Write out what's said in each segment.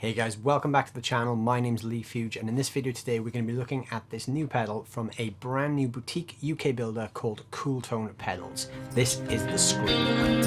Hey guys, welcome back to the channel. My name's Leigh Fuge, and in this video today we're going to be looking at this new pedal from a brand new boutique UK builder called Cooltone Pedals. This is the Screamer.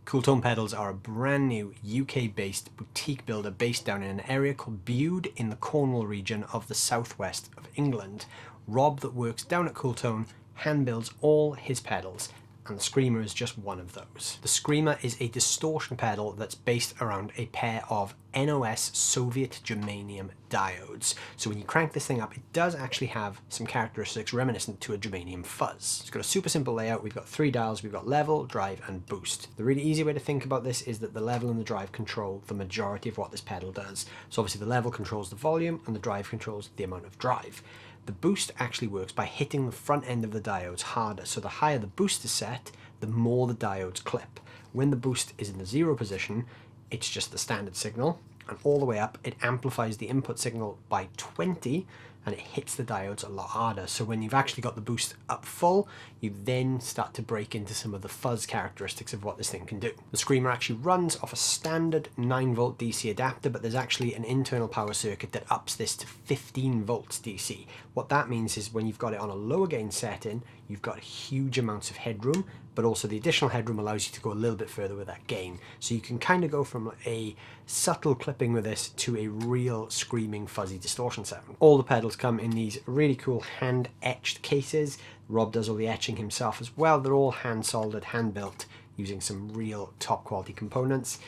Cooltone Pedals are a brand new UK-based boutique builder based down in an area called Bude in the Cornwall region of the southwest of England. Rob, that works down at Cooltone, hand builds all his pedals, and the Screamer is just one of those. The Screamer is a distortion pedal that's based around a pair of NOS Soviet Germanium diodes. So when you crank this thing up, it does actually have some characteristics reminiscent to a Germanium Fuzz. It's got a super simple layout. We've got three dials. We've got level, drive, and boost. The really easy way to think about this is that the level and the drive control the majority of what this pedal does. So obviously the level controls the volume and the drive controls the amount of drive. The boost actually works by hitting the front end of the diodes harder. So the higher the boost is set, the more the diodes clip. When the boost is in the 0 position, it's just the standard signal, and all the way up it amplifies the input signal by 20 and it hits the diodes a lot harder. So when you've actually got the boost up full, you then start to break into some of the fuzz characteristics of what this thing can do. The Screamer actually runs off a standard 9-volt DC adapter, but there's actually an internal power circuit that ups this to 15 volts DC. What that means is when you've got it on a lower gain setting, you've got huge amounts of headroom, but also the additional headroom allows you to go a little bit further with that gain. So you can kind of go from a subtle clipping with this to a real screaming fuzzy distortion sound. All the pedals come in these really cool hand etched cases. Rob does all the etching himself as well. They're all hand soldered, hand built, using some real top quality components.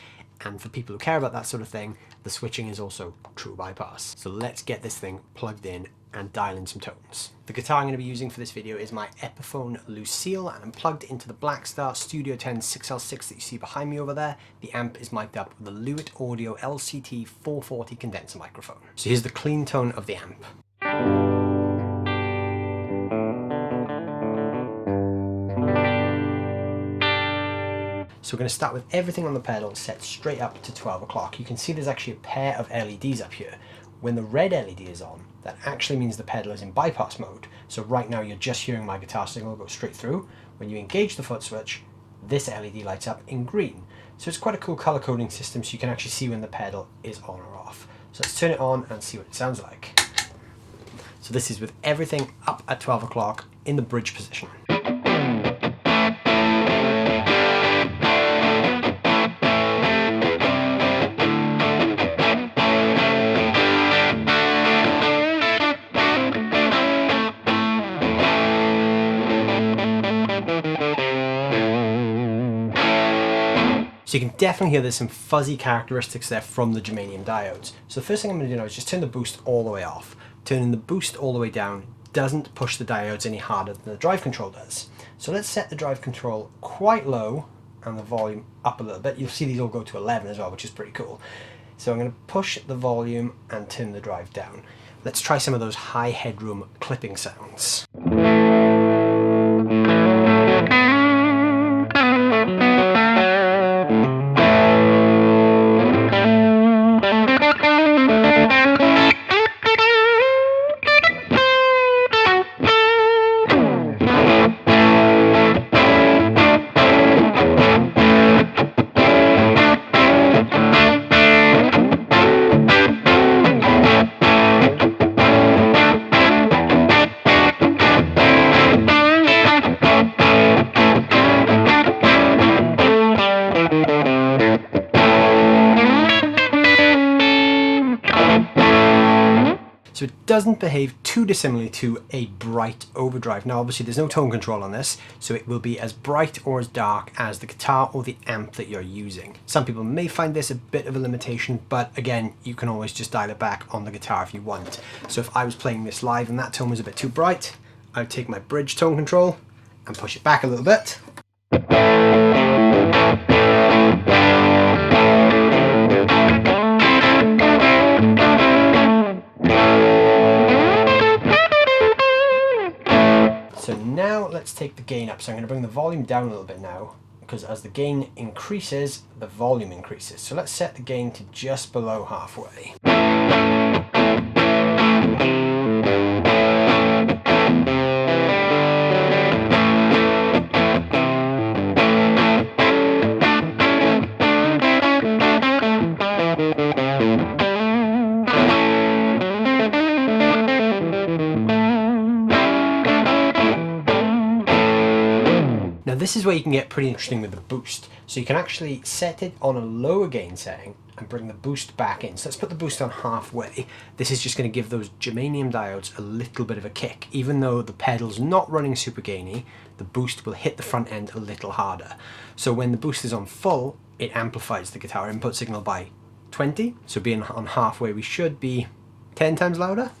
And for people who care about that sort of thing, the switching is also true bypass. So let's get this thing plugged in and dial in some tones. The guitar I'm going to be using for this video is my Epiphone Lucille, and I'm plugged into the Blackstar Studio 10 6L6 that you see behind me over there. The amp is mic'd up with the Lewitt Audio LCT 440 condenser microphone. So here's the clean tone of the amp. So we're going to start with everything on the pedal set straight up to 12 o'clock. You can see there's actually a pair of LEDs up here. When the red LED is on, that actually means the pedal is in bypass mode. So right now you're just hearing my guitar signal go straight through. When you engage the foot switch, this LED lights up in green. So it's quite a cool color coding system, so you can actually see when the pedal is on or off. So let's turn it on and see what it sounds like. So this is with everything up at 12 o'clock in the bridge position. So you can definitely hear there's some fuzzy characteristics there from the Germanium diodes. So the first thing I'm going to do now is just turn the boost all the way off. Turning the boost all the way down doesn't push the diodes any harder than the drive control does. So let's set the drive control quite low and the volume up a little bit. You'll see these all go to 11 as well, which is pretty cool. So I'm going to push the volume and turn the drive down. Let's try some of those high headroom clipping sounds. So it doesn't behave too dissimilarly to a bright overdrive. Now obviously there's no tone control on this, so it will be as bright or as dark as the guitar or the amp that you're using. Some people may find this a bit of a limitation, but again, you can always just dial it back on the guitar if you want. So if I was playing this live and that tone was a bit too bright, I would take my bridge tone control and push it back a little bit. So now let's take the gain up. So I'm going to bring the volume down a little bit now, because as the gain increases, the volume increases. So let's set the gain to just below halfway. Now this is where you can get pretty interesting with the boost. So you can actually set it on a lower gain setting and bring the boost back in. So let's put the boost on halfway. This is just going to give those germanium diodes a little bit of a kick. Even though the pedal's not running super gainy, the boost will hit the front end a little harder. So when the boost is on full, it amplifies the guitar input signal by 20. So being on halfway, we should be 10 times louder.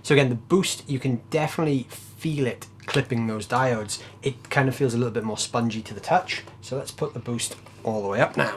So again, the boost, you can definitely feel it clipping those diodes. It kind of feels a little bit more spongy to the touch. So let's put the boost all the way up now.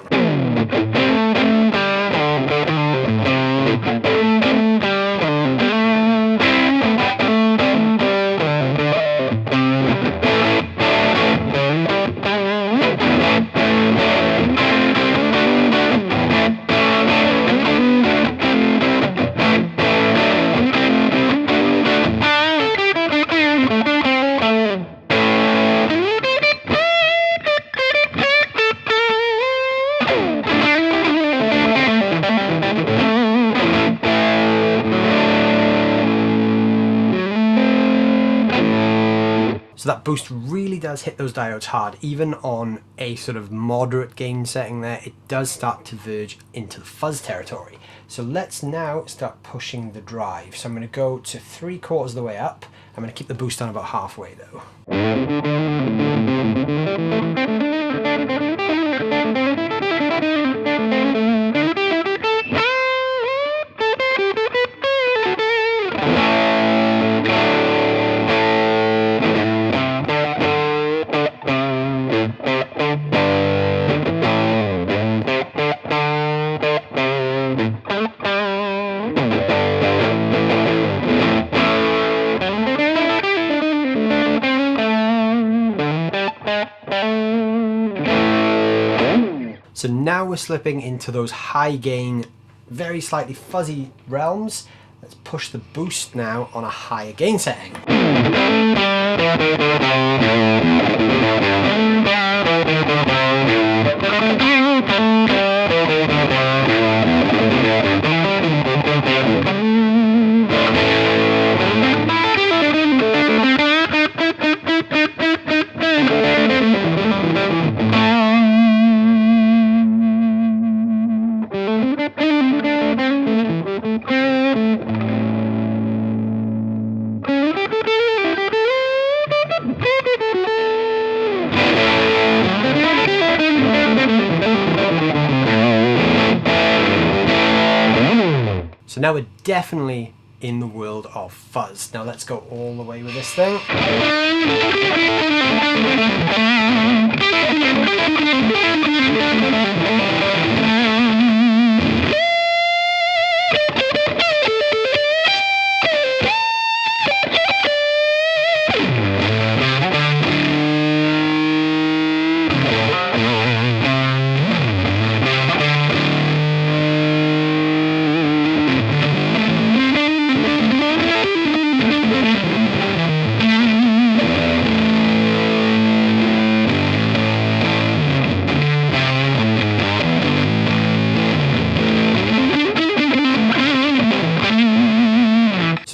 So that boost really does hit those diodes hard. Even on a sort of moderate gain setting there, it does start to verge into the fuzz territory. So let's now start pushing the drive. So I'm going to go to 3/4 of the way up. I'm going to keep the boost on about halfway though. So now we're slipping into those high gain, very slightly fuzzy realms. Let's push the boost now on a higher gain setting. So now we're definitely in the world of fuzz. Now let's go all the way with this thing.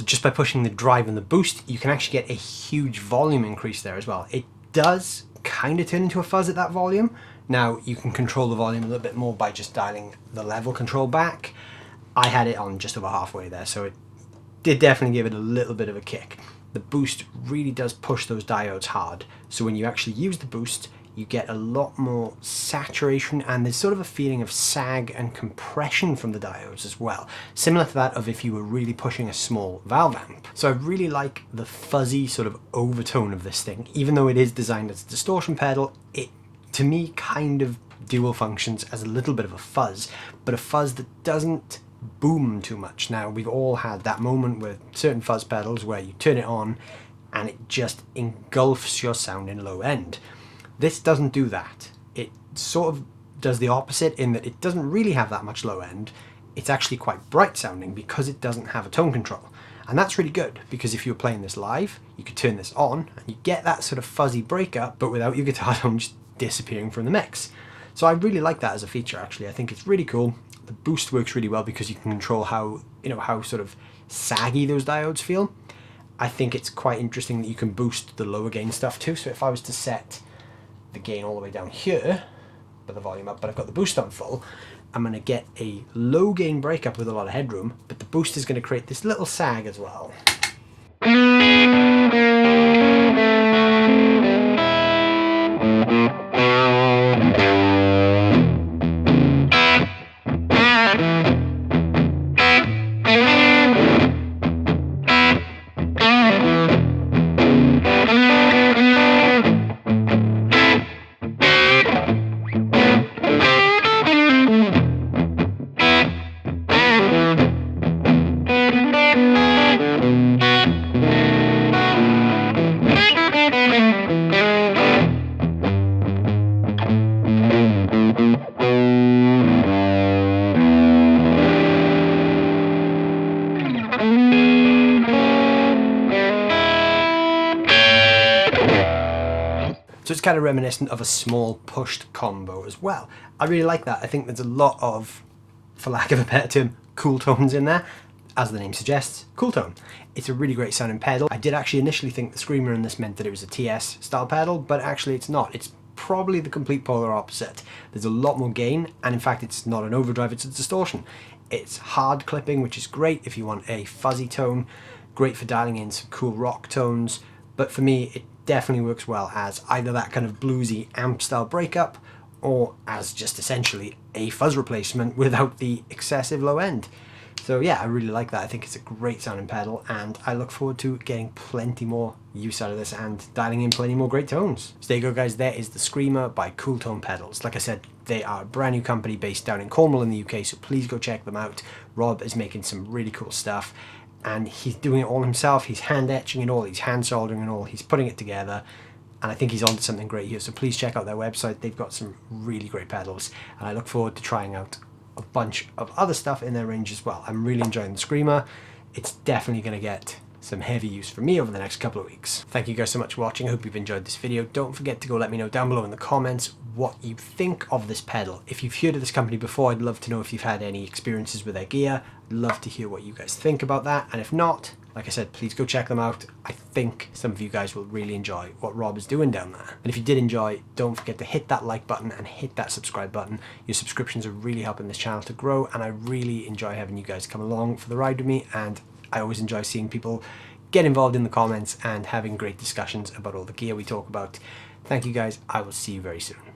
just by pushing the drive and the boost, you can actually get a huge volume increase there as well. It does kind of turn into a fuzz at that volume. Now you can control the volume a little bit more by just dialing the level control back. I had it on just over halfway there, so it did definitely give it a little bit of a kick. The boost really does push those diodes hard, so when you actually use the boost, you get a lot more saturation, and there's sort of a feeling of sag and compression from the diodes as well, similar to that of if you were really pushing a small valve amp. So I really like the fuzzy sort of overtone of this thing. Even though it is designed as a distortion pedal, it to me kind of dual functions as a little bit of a fuzz, but a fuzz that doesn't boom too much. Now, we've all had that moment with certain fuzz pedals where you turn it on and it just engulfs your sound in low end. This doesn't do that. It sort of does the opposite in that it doesn't really have that much low end. It's actually quite bright sounding because it doesn't have a tone control. And that's really good, because if you were playing this live, you could turn this on and you get that sort of fuzzy breakup, but without your guitar tone just disappearing from the mix. So I really like that as a feature, actually. I think it's really cool. The boost works really well because you can control how, how sort of saggy those diodes feel. I think it's quite interesting that you can boost the lower gain stuff too. So if I was to set the gain all the way down here, but the volume up, but I've got the boost on full, I'm going to get a low gain breakup with a lot of headroom, but the boost is going to create this little sag as well. So it's kind of reminiscent of a small pushed combo as well. I really like that. I think there's a lot of, for lack of a better term, cool tones in there. As the name suggests, cool tone. It's a really great sounding pedal. I did actually initially think the screamer in this meant that it was a TS style pedal, but actually it's not. It's probably the complete polar opposite. There's a lot more gain, and in fact it's not an overdrive, it's a distortion. It's hard clipping, which is great if you want a fuzzy tone, great for dialing in some cool rock tones, but for me it definitely works well as either that kind of bluesy amp style breakup or as just essentially a fuzz replacement without the excessive low end. So yeah, I really like that. I think it's a great sounding pedal, and I look forward to getting plenty more use out of this and dialing in plenty more great tones. So there you go guys, there is the Screamer by Cooltone Pedals. Like I said, they are a brand new company based down in Cornwall in the UK, so please go check them out. Rob is making some really cool stuff, and he's doing it all himself. He's hand etching it all, he's hand soldering it all, he's putting it together, and I think he's onto something great here. So please check out their website. They've got some really great pedals, and I look forward to trying out a bunch of other stuff in their range as well. I'm really enjoying the Screamer. It's definitely going to get some heavy use from me over the next couple of weeks. Thank you guys so much for watching. I hope you've enjoyed this video. Don't forget to go let me know down below in the comments what you think of this pedal. If you've heard of this company before, I'd love to know if you've had any experiences with their gear. I'd love to hear what you guys think about that. And if not, like I said, please go check them out. I think some of you guys will really enjoy what Rob is doing down there. And if you did enjoy, don't forget to hit that like button and hit that subscribe button. Your subscriptions are really helping this channel to grow, and I really enjoy having you guys come along for the ride with me, and I always enjoy seeing people get involved in the comments and having great discussions about all the gear we talk about. Thank you guys. I will see you very soon.